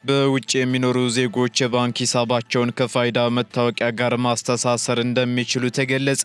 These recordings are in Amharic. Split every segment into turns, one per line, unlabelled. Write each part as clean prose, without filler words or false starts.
በውጭ የሚኖሩ ዜጎች የባንክ ሂሳባቸውን ከፋይዳ መታወቂያ ጋር ማስተሳሰር እንደሚችሉ ተገለጸ።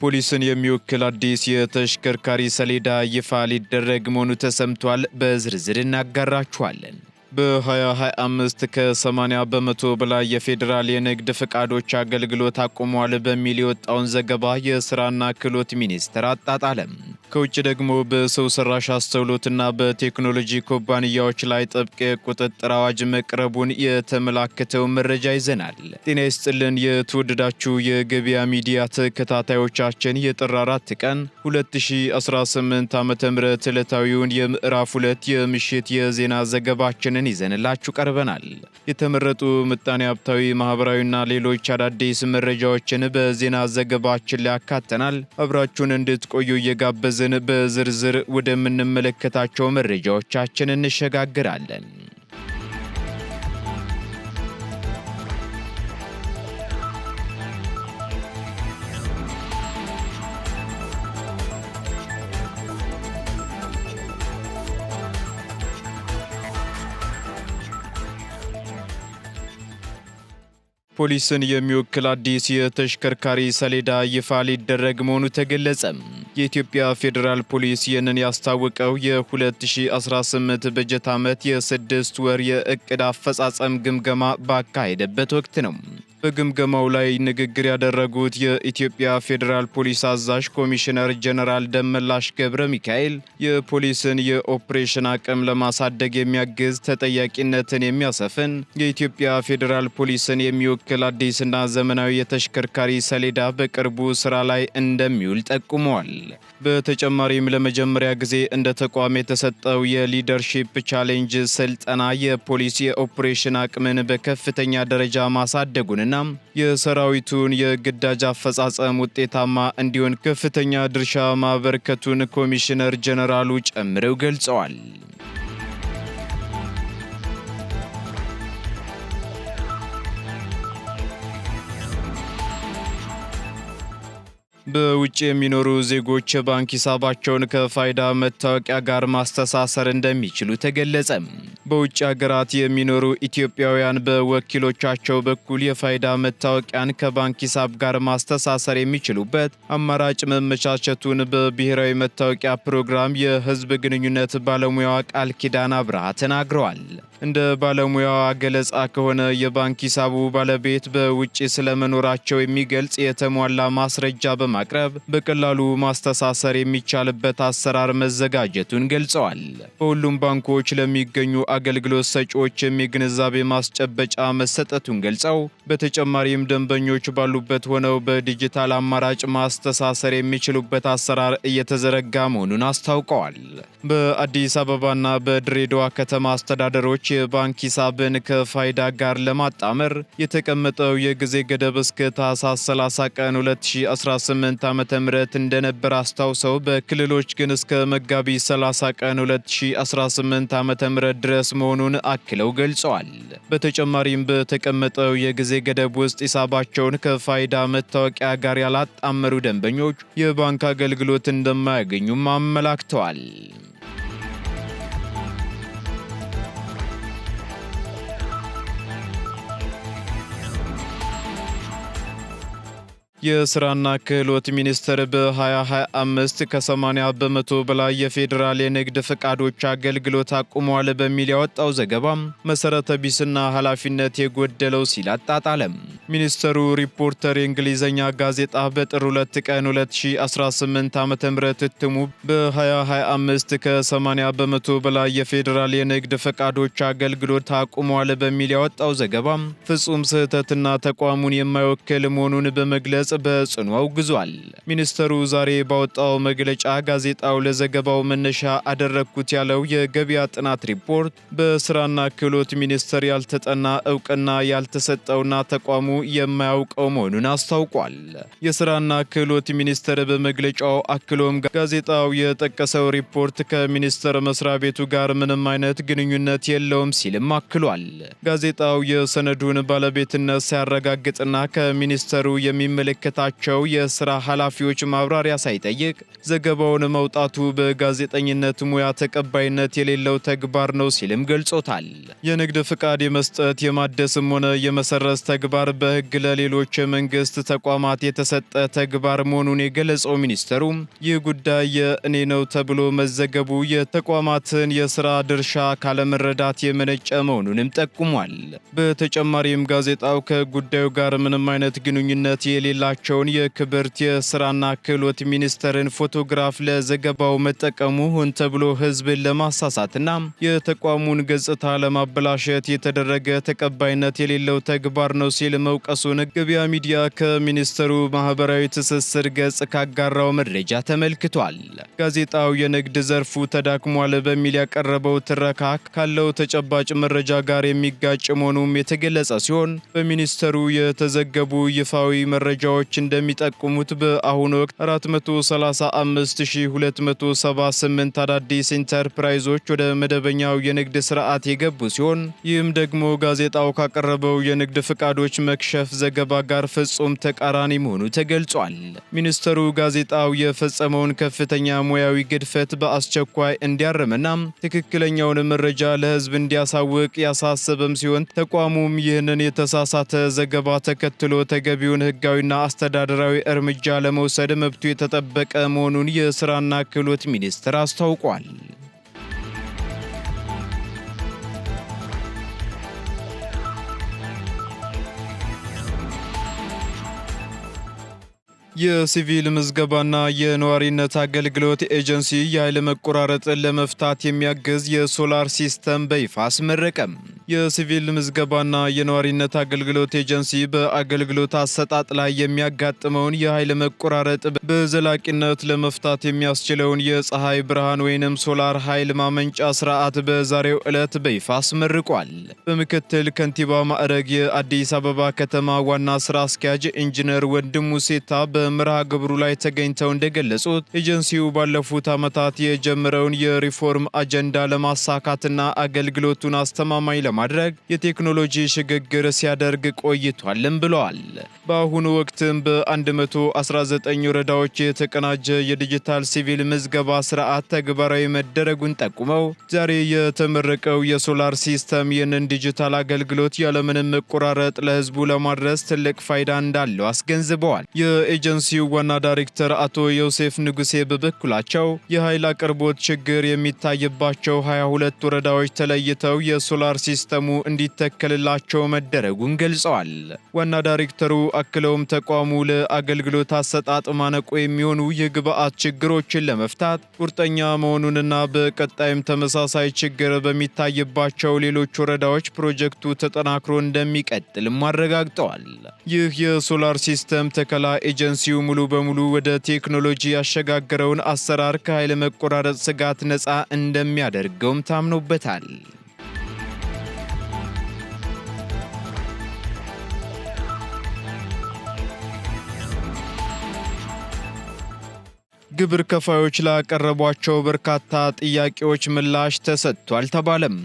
ፖሊስን የሚወክል አዲስ የተሽከርካሪ ሰሌዳ ይፋ ሊደረግ መሆኑ ተሰምቷል። በዝርዝር እናጋራችኋለን። በ2025 ከ80 በመቶ በላይ የፌዴራል የንግድ ፍቃዶች አገልግሎት አቁሟል በሚል የወጣውን ዘገባ የስራና ክህሎት ሚኒስቴር አጣጣለም። ከውጭ ደግሞ በሰው ሰራሽ አስተውሎትና በቴክኖሎጂ ኩባንያዎች ላይ ጥብቅ የቁጥጥር አዋጅ መቅረቡን የተመላከተው መረጃ ይዘናል። ጤና ይስጥልን የተወደዳችሁ የገበያ ሚዲያ ተከታታዮቻችን የጥር 4 ቀን 2018 ዓ.ም ዕለታዊውን የምዕራፍ 2 የምሽት የዜና ዘገባችንን ይዘንላችሁ ቀርበናል። የተመረጡ ምጣኔ ሀብታዊ፣ ማህበራዊና ሌሎች አዳዲስ መረጃዎችን በዜና ዘገባችን ላይ አካተናል። አብራችሁን እንድትቆዩ እየጋበዝን በዝርዝር ወደምንመለከታቸው መረጃዎቻችን እንሸጋግራለን። ፖሊስን የሚወክል አዲስ የተሽከርካሪ ሰሌዳ ይፋ ሊደረግ መሆኑ ተገለጸ። የኢትዮጵያ ፌዴራል ፖሊስ ይህንን ያስታወቀው የ2018 በጀት ዓመት የ6 ወር የእቅድ አፈጻጸም ግምገማ ባካሄደበት ወቅት ነው። በግምገማው ላይ ንግግር ያደረጉት የኢትዮጵያ ፌዴራል ፖሊስ አዛዥ ኮሚሽነር ጀነራል ደመላሽ ገብረ ሚካኤል የፖሊስን የኦፕሬሽን አቅም ለማሳደግ የሚያግዝ ተጠያቂነትን የሚያሰፍን የኢትዮጵያ ፌዴራል ፖሊስን የሚወክል አዲስና ዘመናዊ የተሽከርካሪ ሰሌዳ በቅርቡ ስራ ላይ እንደሚውል ጠቁመዋል። በተጨማሪም ለመጀመሪያ ጊዜ እንደ ተቋም የተሰጠው የሊደርሺፕ ቻሌንጅ ስልጠና የፖሊስ የኦፕሬሽን አቅምን በከፍተኛ ደረጃ ማሳደጉንና የሰራዊቱን የግዳጅ አፈጻጸም ውጤታማ እንዲሆን ከፍተኛ ድርሻ ማበርከቱን ኮሚሽነር ጀነራሉ ጨምረው ገልጸዋል። በውጭ የሚኖሩ ዜጎች የባንክ ሂሳባቸውን ከፋይዳ መታወቂያ ጋር ማስተሳሰር እንደሚችሉ ተገለጸ። በውጭ ሀገራት የሚኖሩ ኢትዮጵያውያን በወኪሎቻቸው በኩል የፋይዳ መታወቂያን ከባንክ ሂሳብ ጋር ማስተሳሰር የሚችሉበት አማራጭ መመቻቸቱን በብሔራዊ መታወቂያ ፕሮግራም የሕዝብ ግንኙነት ባለሙያዋ ቃል ኪዳን አብርሃ ተናግረዋል። እንደ ባለሙያዋ ገለጻ ከሆነ የባንክ ሂሳቡ ባለቤት በውጭ ስለመኖራቸው የሚገልጽ የተሟላ ማስረጃ በማቅረብ በቀላሉ ማስተሳሰር የሚቻልበት አሰራር መዘጋጀቱን ገልጸዋል። በሁሉም ባንኮች ለሚገኙ አገልግሎት ሰጪዎችም የግንዛቤ ማስጨበጫ መሰጠቱን ገልጸው በተጨማሪም ደንበኞች ባሉበት ሆነው በዲጂታል አማራጭ ማስተሳሰር የሚችሉበት አሰራር እየተዘረጋ መሆኑን አስታውቀዋል። በአዲስ አበባና በድሬዳዋ ከተማ አስተዳደሮች የባንክ ሂሳብን ከፋይዳ ጋር ለማጣመር የተቀመጠው የጊዜ ገደብ እስከ ታህሳስ 30 ቀን 2018 ዓ.ም እንደነበር አስታውሰው በክልሎች ግን እስከ መጋቢት 30 ቀን 2018 ዓ.ም ድረስ መሆኑን አክለው ገልጸዋል። በተጨማሪም በተቀመጠው የጊዜ ገደብ ውስጥ ሂሳባቸውን ከፋይዳ መታወቂያ ጋር ያላጣመሩ ደንበኞች የባንክ አገልግሎት እንደማያገኙም አመላክተዋል። የስራና ክህሎት ሚኒስቴር በ2025 ከ80 በመቶ በላይ የፌዴራል የንግድ ፍቃዶች አገልግሎት አቁሟል በሚል ያወጣው ዘገባ መሰረተ ቢስና ኃላፊነት የጎደለው ሲል አጣጣለም። ሚኒስትሩ ሪፖርተር የእንግሊዝኛ ጋዜጣ በጥር 2 ቀን 2018 ዓ.ም እትሙ በ2025 ከ80 በመቶ በላይ የፌዴራል የንግድ ፍቃዶች አገልግሎት አቁሟል በሚል ያወጣው ዘገባ ፍጹም ስህተትና ተቋሙን የማይወክል መሆኑን በመግለጽ በጽኑ አውግዟል። ሚኒስትሩ ዛሬ ባወጣው መግለጫ ጋዜጣው ለዘገባው መነሻ አደረግኩት ያለው የገበያ ጥናት ሪፖርት በስራና ክህሎት ሚኒስቴር ያልተጠና እውቅና ያልተሰጠውና ተቋሙ የማያውቀው መሆኑን አስታውቋል። የስራና ክህሎት ሚኒስቴር በመግለጫው አክሎም ጋዜጣው የጠቀሰው ሪፖርት ከሚኒስቴር መስሪያ ቤቱ ጋር ምንም አይነት ግንኙነት የለውም ሲልም አክሏል። ጋዜጣው የሰነዱን ባለቤትነት ሲያረጋግጥና ከሚኒስቴሩ የሚመለከ ለሚመለከታቸው የሥራ ኃላፊዎች ማብራሪያ ሳይጠይቅ ዘገባውን መውጣቱ በጋዜጠኝነት ሙያ ተቀባይነት የሌለው ተግባር ነው ሲልም ገልጾታል። የንግድ ፍቃድ የመስጠት የማደስም ሆነ የመሰረዝ ተግባር በሕግ ለሌሎች የመንግስት ተቋማት የተሰጠ ተግባር መሆኑን የገለጸው ሚኒስተሩ ይህ ጉዳይ የእኔ ነው ተብሎ መዘገቡ የተቋማትን የሥራ ድርሻ ካለመረዳት የመነጨ መሆኑንም ጠቁሟል። በተጨማሪም ጋዜጣው ከጉዳዩ ጋር ምንም አይነት ግንኙነት የሌላቸውን የክብርት የሥራና ክህሎት ሚኒስተርን ፎቶግራፍ ለዘገባው መጠቀሙ ሆን ተብሎ ሕዝብን ለማሳሳትና የተቋሙን ገጽታ ለማበላሸት የተደረገ ተቀባይነት የሌለው ተግባር ነው ሲል መውቀሱን ገበያ ሚዲያ ከሚኒስተሩ ማህበራዊ ትስስር ገጽ ካጋራው መረጃ ተመልክቷል። ጋዜጣው የንግድ ዘርፉ ተዳክሟል በሚል ያቀረበው ትረካ ካለው ተጨባጭ መረጃ ጋር የሚጋጭ መሆኑም የተገለጸ ሲሆን በሚኒስተሩ የተዘገቡ ይፋዊ መረጃዎች እንደሚጠቁሙት በአሁኑ ወቅት 435278 አዳዲስ ኢንተርፕራይዞች ወደ መደበኛው የንግድ ስርዓት የገቡ ሲሆን ይህም ደግሞ ጋዜጣው ካቀረበው የንግድ ፍቃዶች መክሸፍ ዘገባ ጋር ፍጹም ተቃራኒ መሆኑ ተገልጿል። ሚኒስተሩ ጋዜጣው የፈጸመውን ከፍተኛ ሙያዊ ግድፈት በአስቸኳይ እንዲያርምና ትክክለኛውን መረጃ ለሕዝብ እንዲያሳውቅ ያሳሰበም ሲሆን ተቋሙም ይህንን የተሳሳተ ዘገባ ተከትሎ ተገቢውን ሕጋዊና አስተዳደራዊ እርምጃ ለመውሰድ መብቱ የተጠበቀ መሆኑን የሥራና ክህሎት ሚኒስቴር አስታውቋል። የሲቪል ምዝገባና የነዋሪነት አገልግሎት ኤጀንሲ የኃይል መቆራረጥን ለመፍታት የሚያግዝ የሶላር ሲስተም በይፋ አስመረቀም። የሲቪል ምዝገባና የነዋሪነት አገልግሎት ኤጀንሲ በአገልግሎት አሰጣጥ ላይ የሚያጋጥመውን የኃይል መቆራረጥ በዘላቂነት ለመፍታት የሚያስችለውን የፀሐይ ብርሃን ወይንም ሶላር ኃይል ማመንጫ ስርዓት በዛሬው ዕለት በይፋ አስመርቋል። በምክትል ከንቲባ ማዕረግ የአዲስ አበባ ከተማ ዋና ስራ አስኪያጅ ኢንጂነር ወንድሙ ሴታ በመርሃ ግብሩ ላይ ተገኝተው እንደገለጹት ኤጀንሲው ባለፉት ዓመታት የጀመረውን የሪፎርም አጀንዳ ለማሳካትና አገልግሎቱን አስተማማኝ ለማድረግ የቴክኖሎጂ ሽግግር ሲያደርግ ቆይቷልም ብለዋል። በአሁኑ ወቅትም በ119 ወረዳዎች የተቀናጀ የዲጂታል ሲቪል ምዝገባ ስርዓት ተግባራዊ መደረጉን ጠቁመው ዛሬ የተመረቀው የሶላር ሲስተም ይህንን ዲጂታል አገልግሎት ያለምንም መቆራረጥ ለሕዝቡ ለማድረስ ትልቅ ፋይዳ እንዳለው አስገንዝበዋል። የኤጀንሲው ዋና ዳይሬክተር አቶ ዮሴፍ ንጉሴ በበኩላቸው የኃይል አቅርቦት ችግር የሚታይባቸው 22 ወረዳዎች ተለይተው የሶላር ሲስተሙ እንዲተከልላቸው መደረጉን ገልጸዋል። ዋና ዳይሬክተሩ አክለውም ተቋሙ ለአገልግሎት አሰጣጥ ማነቆ የሚሆኑ የግብአት ችግሮችን ለመፍታት ቁርጠኛ መሆኑንና በቀጣይም ተመሳሳይ ችግር በሚታይባቸው ሌሎች ወረዳዎች ፕሮጀክቱ ተጠናክሮ እንደሚቀጥልም አረጋግጠዋል። ይህ የሶላር ሲስተም ተከላ ኤጀንሲው ሙሉ በሙሉ ወደ ቴክኖሎጂ ያሸጋገረውን አሰራር ከኃይል መቆራረጥ ስጋት ነፃ እንደሚያደርገውም ታምኖበታል። ግብር ከፋዮች ላቀረቧቸው በርካታ ጥያቄዎች ምላሽ ተሰጥቷል ተባለም።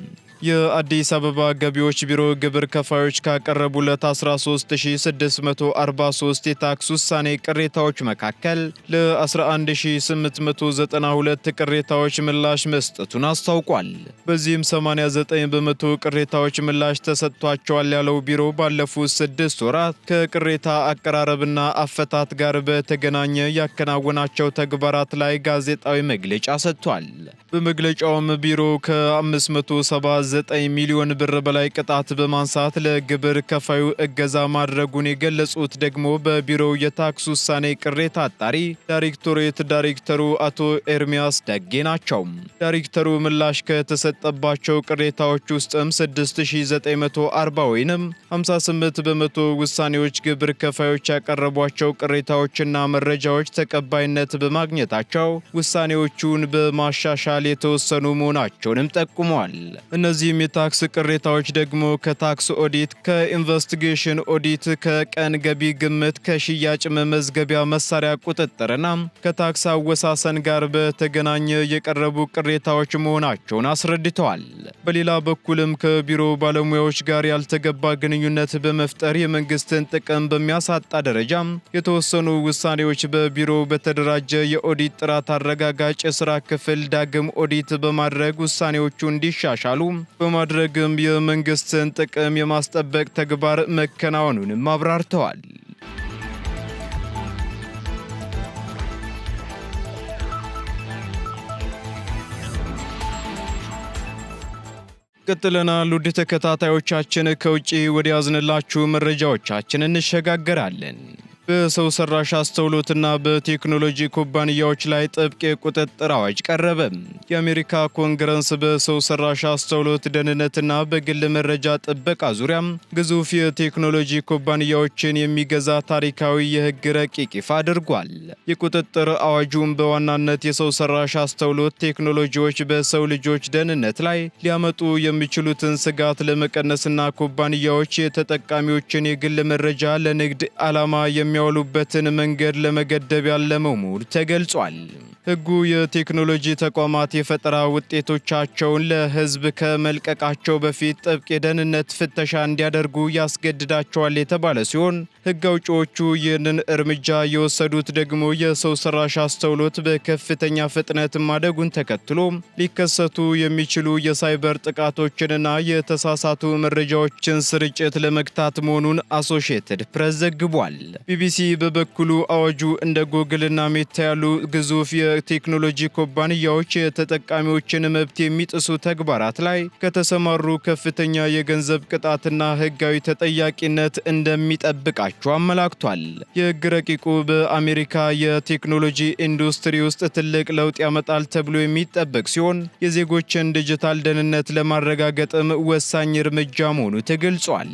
የአዲስ አበባ ገቢዎች ቢሮ ግብር ከፋዮች ካቀረቡለት 13643 የታክስ ውሳኔ ቅሬታዎች መካከል ለ11892 ቅሬታዎች ምላሽ መስጠቱን አስታውቋል። በዚህም 89 በመቶ ቅሬታዎች ምላሽ ተሰጥቷቸዋል ያለው ቢሮ ባለፉት 6 ወራት ከቅሬታ አቀራረብና አፈታት ጋር በተገናኘ ያከናወናቸው ተግባራት ላይ ጋዜጣዊ መግለጫ ሰጥቷል። በመግለጫውም ቢሮ ከ579 ሚሊዮን ብር በላይ ቅጣት በማንሳት ለግብር ከፋዩ እገዛ ማድረጉን የገለጹት ደግሞ በቢሮው የታክስ ውሳኔ ቅሬታ አጣሪ ዳይሬክቶሬት ዳይሬክተሩ አቶ ኤርሚያስ ደጌ ናቸው። ዳይሬክተሩ ምላሽ ከተሰጠባቸው ቅሬታዎች ውስጥም 6940 ወይንም 58 በመቶ ውሳኔዎች ግብር ከፋዮች ያቀረቧቸው ቅሬታዎችና መረጃዎች ተቀባይነት በማግኘታቸው ውሳኔዎቹን በማሻሻል የተወሰኑ መሆናቸውንም ጠቁመዋል። እነዚህ እነዚህም የታክስ ቅሬታዎች ደግሞ ከታክስ ኦዲት፣ ከኢንቨስቲጌሽን ኦዲት፣ ከቀን ገቢ ግምት፣ ከሽያጭ መመዝገቢያ መሳሪያ ቁጥጥርና ከታክስ አወሳሰን ጋር በተገናኘ የቀረቡ ቅሬታዎች መሆናቸውን አስረድተዋል። በሌላ በኩልም ከቢሮ ባለሙያዎች ጋር ያልተገባ ግንኙነት በመፍጠር የመንግስትን ጥቅም በሚያሳጣ ደረጃ የተወሰኑ ውሳኔዎች በቢሮ በተደራጀ የኦዲት ጥራት አረጋጋጭ የሥራ ክፍል ዳግም ኦዲት በማድረግ ውሳኔዎቹ እንዲሻሻሉ በማድረግም የመንግስትን ጥቅም የማስጠበቅ ተግባር መከናወኑንም አብራርተዋል። ቀጥለናል። ውድ ተከታታዮቻችን ከውጪ ወደ ያዝንላችሁ መረጃዎቻችን እንሸጋገራለን። በሰው ሰራሽ አስተውሎትና በቴክኖሎጂ ኩባንያዎች ላይ ጥብቅ የቁጥጥር አዋጅ ቀረበ። የአሜሪካ ኮንግረስ በሰው ሰራሽ አስተውሎት ደህንነትና በግል መረጃ ጥበቃ ዙሪያ ግዙፍ የቴክኖሎጂ ኩባንያዎችን የሚገዛ ታሪካዊ የሕግ ረቂቅ ይፋ አድርጓል። የቁጥጥር አዋጁም በዋናነት የሰው ሰራሽ አስተውሎት ቴክኖሎጂዎች በሰው ልጆች ደህንነት ላይ ሊያመጡ የሚችሉትን ስጋት ለመቀነስና ኩባንያዎች የተጠቃሚዎችን የግል መረጃ ለንግድ ዓላማ የሚያውሉበትን መንገድ ለመገደብ ያለመው መሆኑ ተገልጿል። ሕጉ የቴክኖሎጂ ተቋማት የፈጠራ ውጤቶቻቸውን ለሕዝብ ከመልቀቃቸው በፊት ጥብቅ የደህንነት ፍተሻ እንዲያደርጉ ያስገድዳቸዋል የተባለ ሲሆን ሕግ አውጪዎቹ ይህንን እርምጃ የወሰዱት ደግሞ የሰው ሰራሽ አስተውሎት በከፍተኛ ፍጥነት ማደጉን ተከትሎ ሊከሰቱ የሚችሉ የሳይበር ጥቃቶችንና የተሳሳቱ መረጃዎችን ስርጭት ለመግታት መሆኑን አሶሺየትድ ፕሬስ ዘግቧል። ቢቢሲ በበኩሉ አዋጁ እንደ ጎግልና ሜታ ያሉ ግዙፍ የቴክኖሎጂ ኩባንያዎች የተጠቃሚዎችን መብት የሚጥሱ ተግባራት ላይ ከተሰማሩ ከፍተኛ የገንዘብ ቅጣትና ሕጋዊ ተጠያቂነት እንደሚጠብቃቸው አመላክቷል። የሕግ ረቂቁ በአሜሪካ የቴክኖሎጂ ኢንዱስትሪ ውስጥ ትልቅ ለውጥ ያመጣል ተብሎ የሚጠበቅ ሲሆን የዜጎችን ዲጂታል ደህንነት ለማረጋገጥም ወሳኝ እርምጃ መሆኑ ተገልጿል።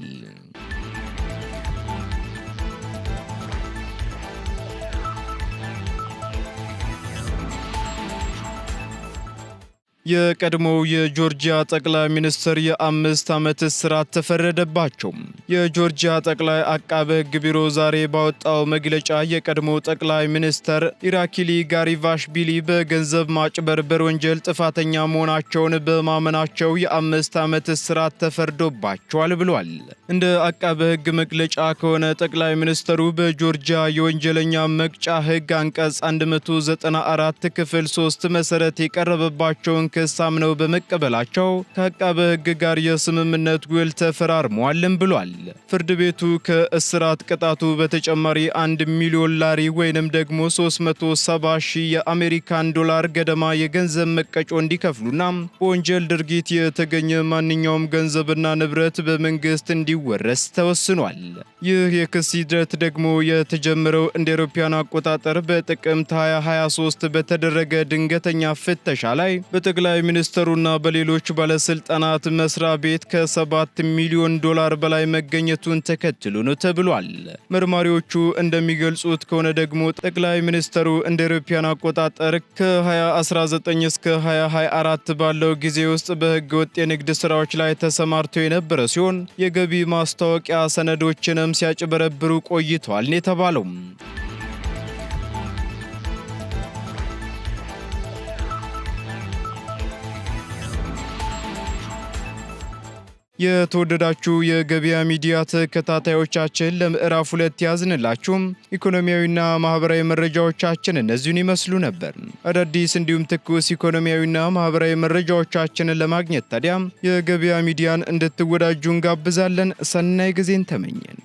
የቀድሞው የጆርጂያ ጠቅላይ ሚኒስትር የ5 ዓመት እስራት ተፈረደባቸው። የጆርጂያ ጠቅላይ አቃቤ ሕግ ቢሮ ዛሬ ባወጣው መግለጫ የቀድሞው ጠቅላይ ሚኒስትር ኢራክሊ ጋሪቫሽቪሊ በገንዘብ ማጭበርበር ወንጀል ጥፋተኛ መሆናቸውን በማመናቸው የ5 ዓመት እስራት ተፈርዶባቸዋል ብሏል። እንደ አቃቤ ሕግ መግለጫ ከሆነ ጠቅላይ ሚኒስትሩ በጆርጂያ የወንጀለኛ መቅጫ ሕግ አንቀጽ 194 ክፍል 3 መሰረት የቀረበባቸውን ክስ አምነው በመቀበላቸው ከአቃቤ ሕግ ጋር የስምምነት ውል ተፈራርመዋልም ብሏል። ፍርድ ቤቱ ከእስራት ቅጣቱ በተጨማሪ 1 ሚሊዮን ላሪ ወይንም ደግሞ 370 ሺህ የአሜሪካን ዶላር ገደማ የገንዘብ መቀጮ እንዲከፍሉና በወንጀል ድርጊት የተገኘ ማንኛውም ገንዘብና ንብረት በመንግስት እንዲወረስ ተወስኗል። ይህ የክስ ሂደት ደግሞ የተጀመረው እንደ አውሮፓውያን አቆጣጠር በጥቅምት 2023 በተደረገ ድንገተኛ ፍተሻ ላይ በጠቅላይ ሚኒስትሩና በሌሎች ባለስልጣናት መስሪያ ቤት ከ7 ሚሊዮን ዶላር በላይ መገኘቱን ተከትሎ ነው ተብሏል። መርማሪዎቹ እንደሚገልጹት ከሆነ ደግሞ ጠቅላይ ሚኒስትሩ እንደ አውሮፓውያን አቆጣጠር ከ2019 እስከ 2024 ባለው ጊዜ ውስጥ በሕገ ወጥ የንግድ ስራዎች ላይ ተሰማርተው የነበረ ሲሆን የገቢ ማስታወቂያ ሰነዶችንም ሲያጭበረብሩ ቆይተዋል ነው የተባለው። የተወደዳችሁ የገበያ ሚዲያ ተከታታዮቻችን ለምዕራፍ 2 ያዝንላችሁም ኢኮኖሚያዊና ማህበራዊ መረጃዎቻችን እነዚህን ይመስሉ ነበር። አዳዲስ እንዲሁም ትኩስ ኢኮኖሚያዊና ማህበራዊ መረጃዎቻችንን ለማግኘት ታዲያ የገበያ ሚዲያን እንድትወዳጁ እንጋብዛለን። ሰናይ ጊዜን ተመኘን።